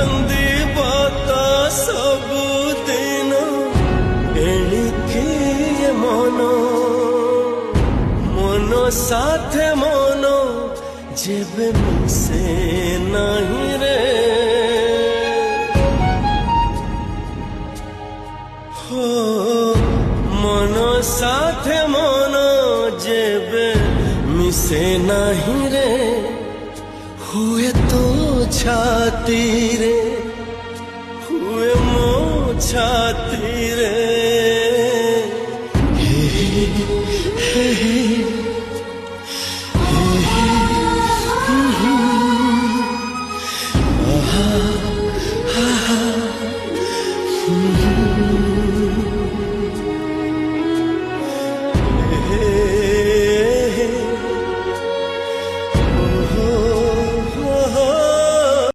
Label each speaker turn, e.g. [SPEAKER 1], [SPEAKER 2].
[SPEAKER 1] कांदी बाता सब दिन एणिकी मन मन साथे मन जेबे मिसे नहीं रे हो मन साथे मन जेबे मिसे नहीं रे हुए तो छाती रे हुए मो छाती रे।